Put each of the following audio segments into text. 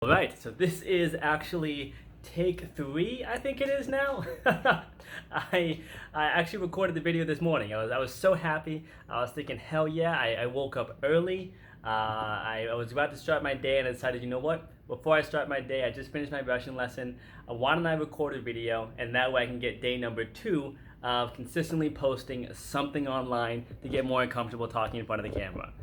Alright, so this is actually take 3, I think it is now. I I actually recorded the video this morning. I was so happy. I was thinking, hell yeah, I woke up early. I was about to start my day and I decided, you know what? Before I start my day, I just finished my Russian lesson. Why don't I record a video, and that way I can get day number 2 of consistently posting something online to get more comfortable talking in front of the camera.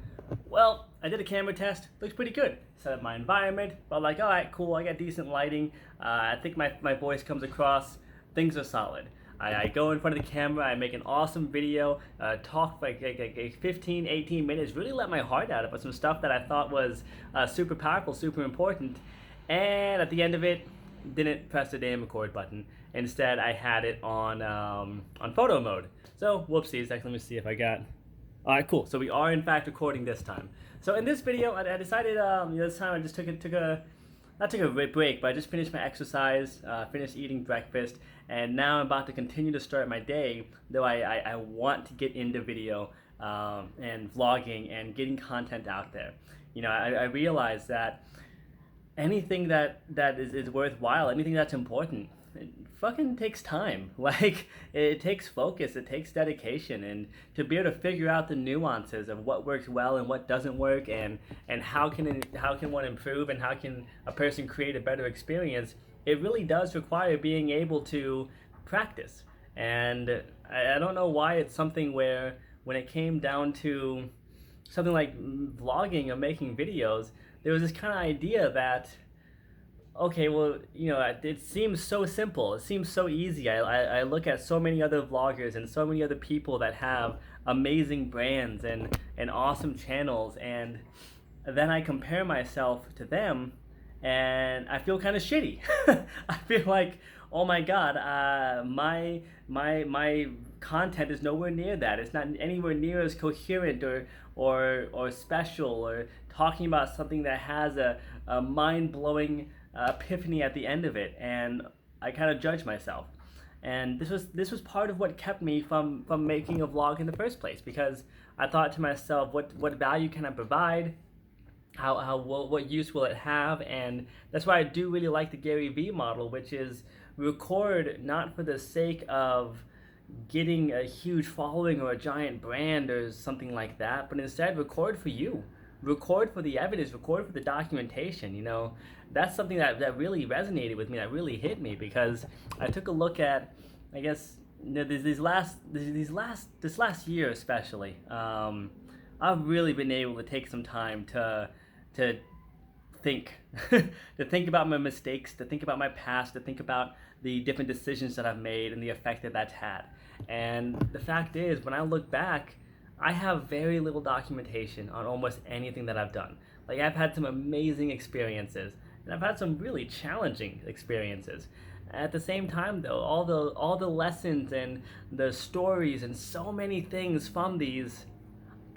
Well, I did a camera test. Looks pretty good. Set up my environment. But like, all right, cool. I got decent lighting. I think my voice comes across. Things are solid. I go in front of the camera. I make an awesome video. Talk for like 15, 18 minutes. Really let my heart out about some stuff that I thought was super powerful, super important. And at the end of it, didn't press the damn record button. Instead, I had it on photo mode. So whoopsies. Actually, let me see if I got. All right, cool. So we are in fact recording this time. So in this video, I decided this time I just took a not took a break, but I just finished my exercise, finished eating breakfast, and now I'm about to continue to start my day. Though I want to get into video and vlogging and getting content out there. I realize that anything that is worthwhile, anything that's important, it fucking takes time. Like, it takes focus, it takes dedication, and to be able to figure out the nuances of what works well and what doesn't work, and how can one improve, and how can a person create a better experience. It really does require being able to practice. And I don't know why it's something where when it came down to something like vlogging or making videos, there was this kind of idea that, okay, well, it seems so simple. It seems so easy. I look at so many other vloggers and so many other people that have amazing brands and awesome channels, and then I compare myself to them, and I feel kind of shitty. I feel like, oh my god, my content is nowhere near that. It's not anywhere near as coherent or special, or talking about something that has a mind blowing epiphany at the end of it, and I kind of judge myself. And this was part of what kept me from making a vlog in the first place, because I thought to myself, what value can I provide? What use will it have? And that's why I do really like the Gary Vee model, which is record not for the sake of getting a huge following or a giant brand or something like that, but instead record for you. Record for the evidence, record for the documentation. That's something that really resonated with me, that really hit me, because I took a look at, I guess, this last year especially, I've really been able to take some time to think to think about my mistakes, to think about my past, to think about the different decisions that I've made and the effect that that's had. And the fact is, when I look back, I have very little documentation on almost anything that I've done. Like, I've had some amazing experiences, and I've had some really challenging experiences. At the same time, though, all the lessons and the stories and so many things from these,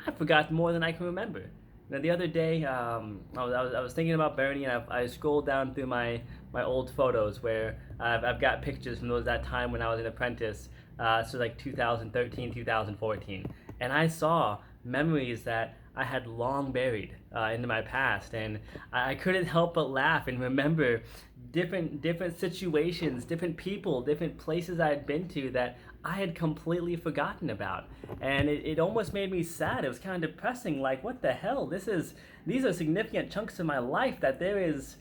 I forgot more than I can remember. The other day, I was thinking about Bernie, and I scrolled down through my old photos where I've got pictures from that time when I was an apprentice, so like 2013, 2014, and I saw memories that I had long buried into my past, and I couldn't help but laugh and remember different situations, different people, different places I had been to that I had completely forgotten about. And it almost made me sad. It was kind of depressing, like, what the hell? These are significant chunks of my life that there is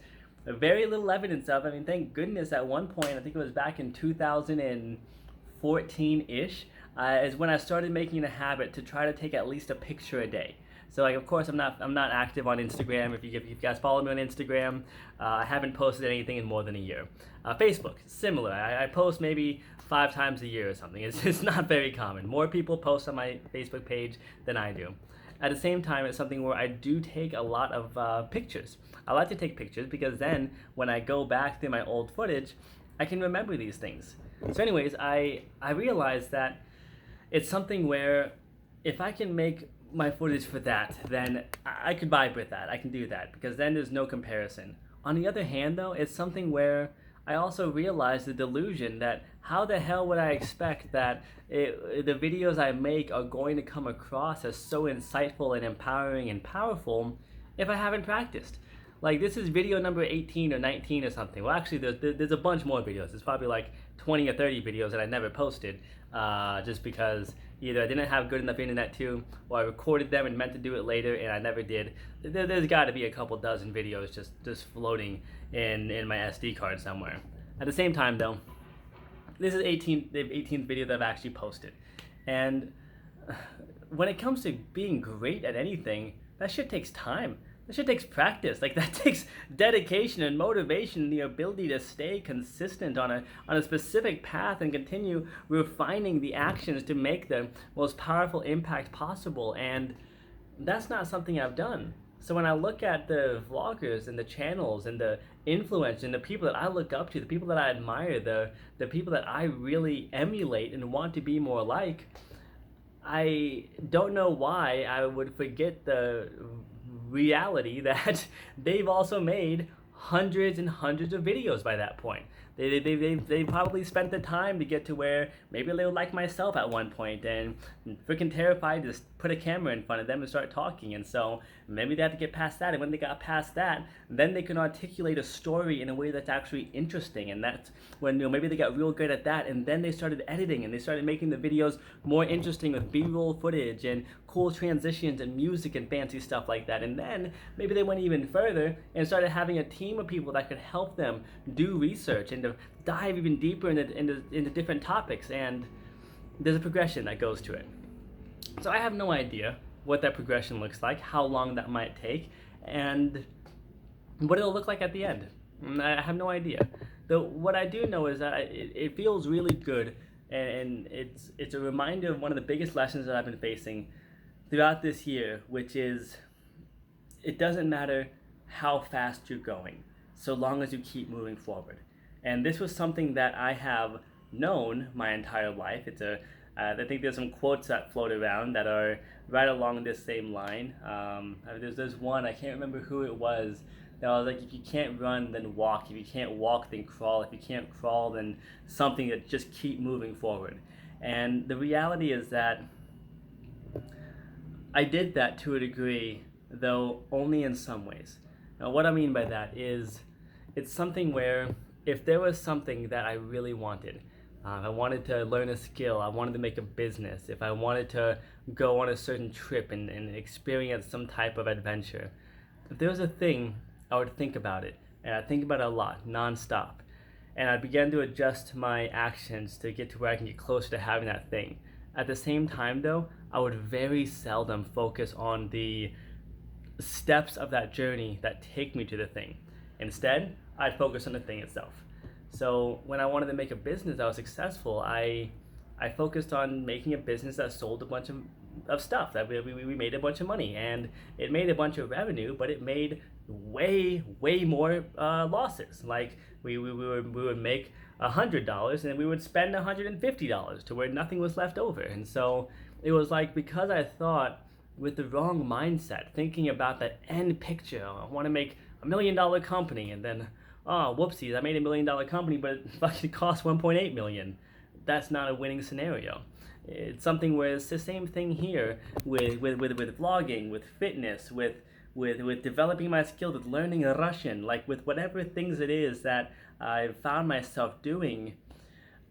very little evidence of. I mean, thank goodness at one point, I think it was back in 2014-ish, is when I started making it a habit to try to take at least a picture a day. So, like, of course, I'm not active on Instagram. If you guys follow me on Instagram, I haven't posted anything in more than a year. Facebook, similar. I post maybe 5 times a year or something. It's not very common. More people post on my Facebook page than I do. At the same time, it's something where I do take a lot of pictures. I like to take pictures because then when I go back through my old footage, I can remember these things. So anyways, I realized that it's something where if I can make my footage for that, then I could vibe with that. I can do that because then there's no comparison. On the other hand, though, it's something where I also realized the delusion that how the hell would I expect that the videos I make are going to come across as so insightful and empowering and powerful if I haven't practiced? Like this is video number 18 or 19 or something. Well, actually, there's a bunch more videos. There's probably like 20 or 30 videos that I never posted, just because either I didn't have good enough internet to, or I recorded them and meant to do it later and I never did. There's got to be a couple dozen videos just floating in my SD card somewhere. At the same time, though, this is the 18th video that I've actually posted, and when it comes to being great at anything, that shit takes time. That shit takes practice. Like that takes dedication and motivation and the ability to stay consistent on a specific path and continue refining the actions to make the most powerful impact possible. And that's not something I've done. So when I look at the vloggers and the channels and the influence and the people that I look up to, the people that I admire, the people that I really emulate and want to be more like, I don't know why I would forget the reality that they've also made hundreds and hundreds of videos by that point. They probably spent the time to get to where maybe they were like myself at one point and freaking terrified to just put a camera in front of them and start talking. And so maybe they had to get past that. And when they got past that, then they can articulate a story in a way that's actually interesting. And that's when maybe they got real good at that. And then they started editing and they started making the videos more interesting with B-roll footage and cool transitions and music and fancy stuff like that. And then maybe they went even further and started having a team of people that could help them do research and to dive even deeper into different topics. And there's a progression that goes to it. So I have no idea what that progression looks like, how long that might take, and what it'll look like at the end. I have no idea. Though what I do know is that it feels really good, and it's a reminder of one of the biggest lessons that I've been facing throughout this year, which is it doesn't matter how fast you're going, so long as you keep moving forward. And this was something that I have known my entire life. I think there's some quotes that float around that are right along this same line. There's one, I can't remember who it was, that was like, if you can't run, then walk. If you can't walk, then crawl. If you can't crawl, then something that just keep moving forward. And the reality is that I did that to a degree, though only in some ways. Now, what I mean by that is it's something where if there was something that I really wanted, if I wanted to learn a skill, I wanted to make a business, if I wanted to go on a certain trip and experience some type of adventure, if there was a thing, I would think about it. And I'd think about it a lot, nonstop. And I began to adjust my actions to get to where I can get closer to having that thing. At the same time, though, I would very seldom focus on the steps of that journey that take me to the thing. Instead, I'd focus on the thing itself. So when I wanted to make a business that was successful, I focused on making a business that sold a bunch of stuff, that we made a bunch of money, and it made a bunch of revenue, but it made way more losses. Like we would make $100 and we would spend $150 to where nothing was left over. And so it was like, because I thought with the wrong mindset, thinking about that end picture, I want to make $1 million company, and then oh whoopsies, I made $1 million company, but it actually cost 1.8 million. That's not a winning scenario. It's something where it's the same thing here with vlogging, with fitness, with developing my skills, with learning Russian, like with whatever things it is that I've found myself doing.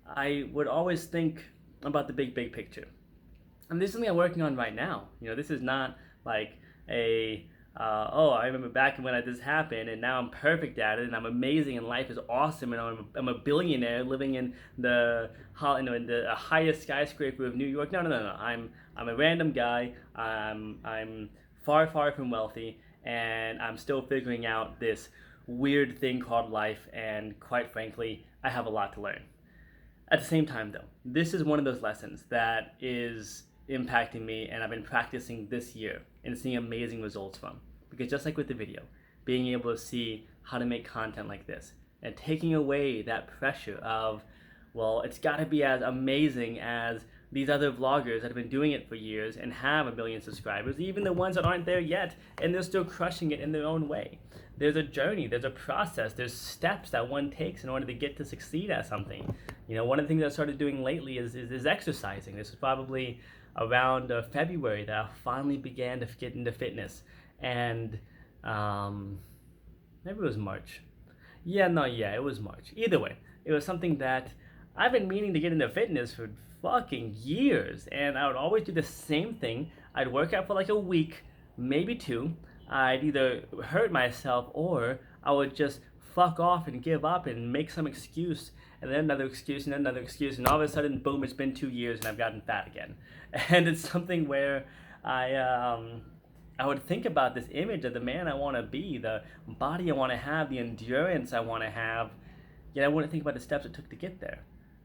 I would always think about the big picture. And this is something I'm working on right now. This is not like I remember back when this happened and now I'm perfect at it and I'm amazing and life is awesome and I'm a billionaire living in the highest skyscraper of New York. No. I'm a random guy. I'm far from wealthy, and I'm still figuring out this weird thing called life, and quite frankly, I have a lot to learn. At the same time, though, this is one of those lessons that is impacting me, and I've been practicing this year and seeing amazing results from. Because just like with the video, being able to see how to make content like this and taking away that pressure of, well, it's got to be as amazing as these other vloggers that have been doing it for years and have 1 million subscribers, even the ones that aren't there yet, and they're still crushing it in their own way. There's a journey, there's a process, there's steps that one takes in order to get to succeed at something. One of the things I started doing lately is exercising. This is probably around February that I finally began to get into fitness. And Maybe it was March. Yeah, no, yeah, it was March. Either way, it was something that I've been meaning to get into fitness for fucking years, and I would always do the same thing. I'd work out for like a week, maybe two. I'd either hurt myself or I would just fuck off and give up and make some excuse, and then another excuse, and then another excuse, and all of a sudden, boom, it's been 2 years and I've gotten fat again. And it's something where I um, I would think about this image of the man I want to be, the body I want to have, the endurance I want to have. Yet I wouldn't think about the steps it took to get there.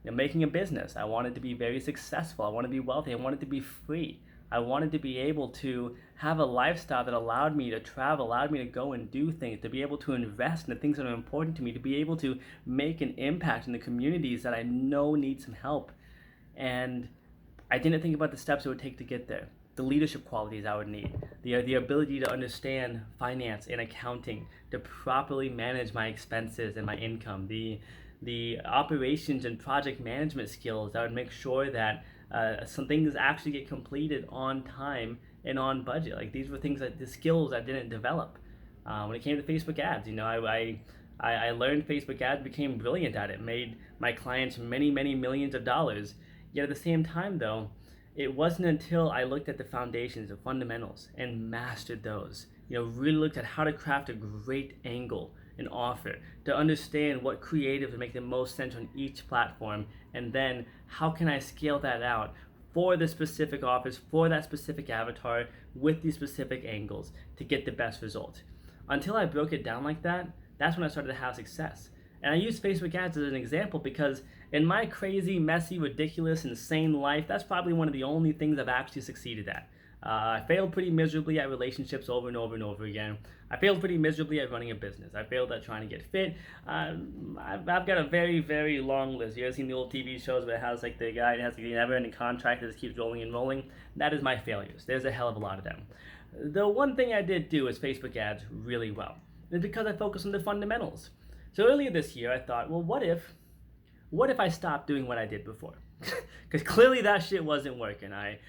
Making a business, I wanted to be very successful. I wanted to be wealthy. I wanted to be free. I wanted to be able to have a lifestyle that allowed me to travel, allowed me to go and do things, to be able to invest in the things that are important to me, to be able to make an impact in the communities that I know need some help. And I didn't think about the steps it would take to get there, the leadership qualities I would need, the ability to understand finance and accounting, to properly manage my expenses and my income, the operations and project management skills that would make sure that some things actually get completed on time and on budget. Like these were things that the skills I didn't develop. When it came to Facebook ads, I learned Facebook ads, became brilliant at it, made my clients many, many millions of dollars. Yet at the same time, though, it wasn't until I looked at the foundations, the fundamentals, and mastered those, really looked at how to craft a great angle and offer, to understand what creative would make the most sense on each platform, and then how can I scale that out for the specific offers, for that specific avatar, with these specific angles to get the best result. Until I broke it down like that, that's when I started to have success. And I use Facebook ads as an example because in my crazy, messy, ridiculous, insane life, that's probably one of the only things I've actually succeeded at. I failed pretty miserably at relationships over and over and over again. I failed pretty miserably at running a business. I failed at trying to get fit. I've got a very, very long list. You ever seen the old TV shows where it has like the guy that has the never-ending contract that just keeps rolling and rolling? That is my failures. There's a hell of a lot of them. The one thing I did do is Facebook ads really well. It's because I focused on the fundamentals. So earlier this year, I thought, well, what if I stopped doing what I did before? Because clearly that shit wasn't working. I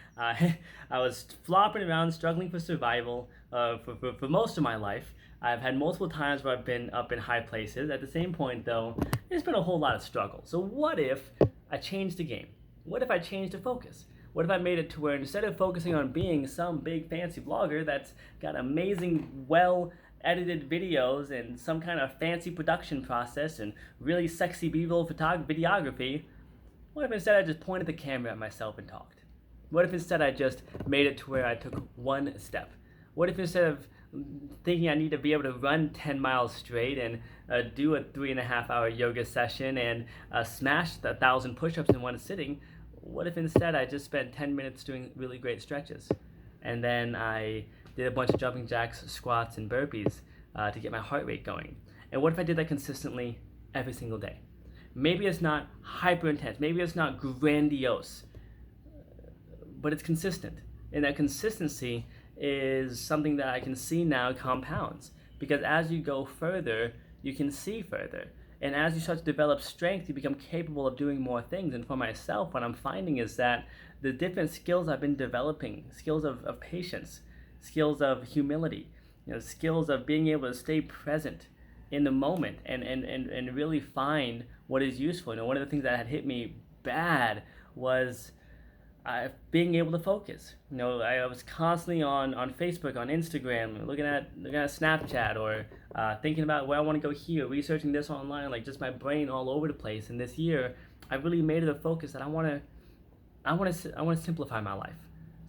was flopping around, struggling for survival for most of my life. I've had multiple times where I've been up in high places. At the same point, though, there's been a whole lot of struggle. So what if I changed the game? What if I changed the focus? What if I made it to where instead of focusing on being some big fancy blogger that's got amazing, edited videos and some kind of fancy production process and really sexy B-roll videography, what if instead I just pointed the camera at myself and talked? What if instead I just made it to where I took one step? What if instead of thinking I need to be able to run 10 miles straight and do a 3.5-hour yoga session and smash 1,000 push-ups in one sitting, what if instead I just spent 10 minutes doing really great stretches? And then I did a bunch of jumping jacks, squats, and burpees to get my heart rate going. And what if I did that consistently every single day? Maybe it's not hyper intense, maybe it's not grandiose, but it's consistent. And that consistency is something that I can see now compounds. Because as you go further, you can see further. And as you start to develop strength, you become capable of doing more things. And for myself, what I'm finding is that the different skills I've been developing, skills of patience, skills of humility, skills of being able to stay present in the moment and really find what is useful. One of the things that had hit me bad was being able to focus. I was constantly on Facebook, on Instagram, looking at Snapchat, or thinking about where I want to go here, researching this online, like just my brain all over the place. And this year, I really made it a focus that I want to simplify my life.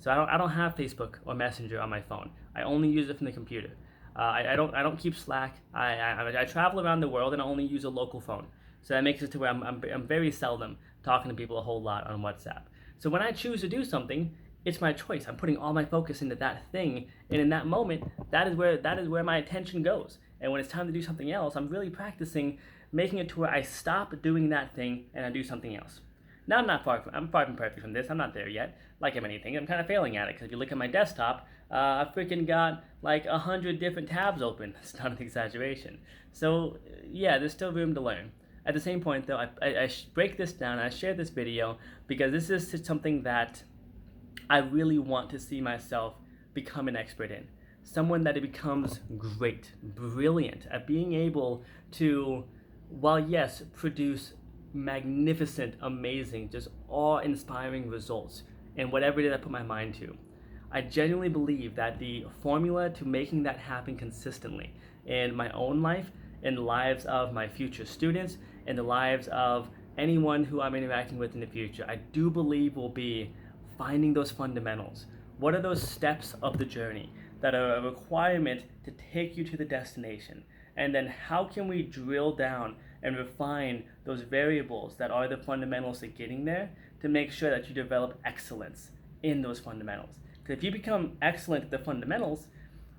So I don't have Facebook or Messenger on my phone. I only use it from the computer. I don't keep Slack. I travel around the world and I only use a local phone. So that makes it to where I'm very seldom talking to people a whole lot on WhatsApp. So when I choose to do something, it's my choice. I'm putting all my focus into that thing, and in that moment, that is where my attention goes. And when it's time to do something else, I'm really practicing making it to where I stop doing that thing and I do something else. Now I'm far from perfect from this. I'm not there yet. Like anything, I'm kind of failing at it. Because if you look at my desktop, I've freaking got like 100 different tabs open. It's not an exaggeration. So yeah, there's still room to learn. At the same point, though, I break this down. I share this video because this is something that I really want to see myself become an expert in. someone that becomes great, brilliant at being able to, while yes, produce magnificent, amazing, just awe-inspiring results in whatever it is I put my mind to. I genuinely believe that the formula to making that happen consistently in my own life, in the lives of my future students, in the lives of anyone who I'm interacting with in the future, I do believe will be finding those fundamentals. What are those steps of the journey that are a requirement to take you to the destination? And then how can we drill down and refine those variables that are the fundamentals to getting there to make sure that you develop excellence in those fundamentals? Because if you become excellent at the fundamentals,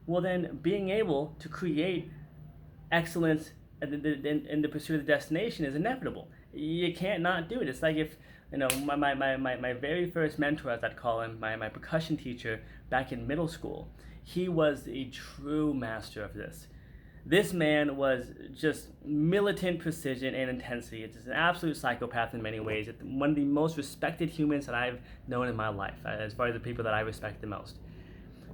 well then being able to create excellence in the pursuit of the destination is inevitable. You can't not do it. It's like if, my very first mentor, as I'd call him, my percussion teacher back in middle school, he was a true master of this. This man was just militant precision and intensity. It's just an absolute psychopath in many ways. It's one of the most respected humans that I've known in my life, as far as the people that I respect the most.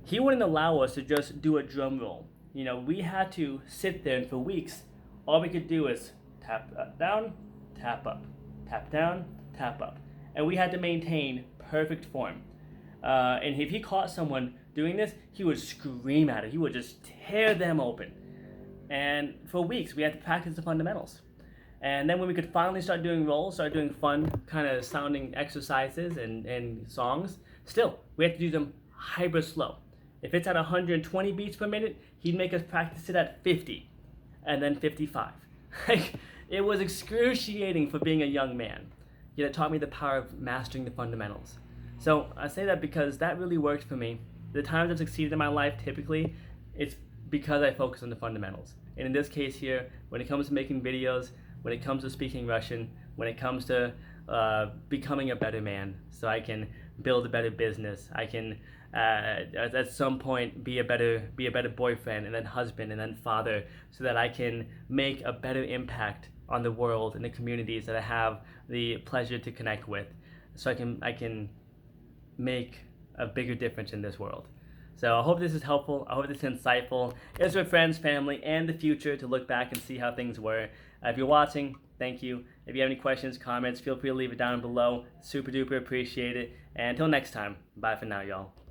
He wouldn't allow us to just do a drum roll. We had to sit there, and for weeks, all we could do is tap down, tap up, tap down, tap up. And we had to maintain perfect form. And if he caught someone doing this, he would scream at it. He would just tear them open. And for weeks, we had to practice the fundamentals. And then when we could finally start doing rolls, start doing fun kind of sounding exercises and songs, still, we had to do them hyper slow. If it's at 120 beats per minute, he'd make us practice it at 50 and then 55. It was excruciating for being a young man. Yet it taught me the power of mastering the fundamentals. So I say that because that really worked for me. The times I've succeeded in my life, typically, it's because I focus on the fundamentals. And in this case here, when it comes to making videos, when it comes to speaking Russian, when it comes to becoming a better man, so I can build a better business, I can at some point be a better boyfriend and then husband and then father, so that I can make a better impact on the world and the communities that I have the pleasure to connect with, so I can make a bigger difference in this world. So I hope this is helpful. I hope this is insightful. It's for friends, family, and the future to look back and see how things were. If you're watching, thank you. If you have any questions, comments, feel free to leave it down below. Super duper appreciate it. And until next time, bye for now, y'all.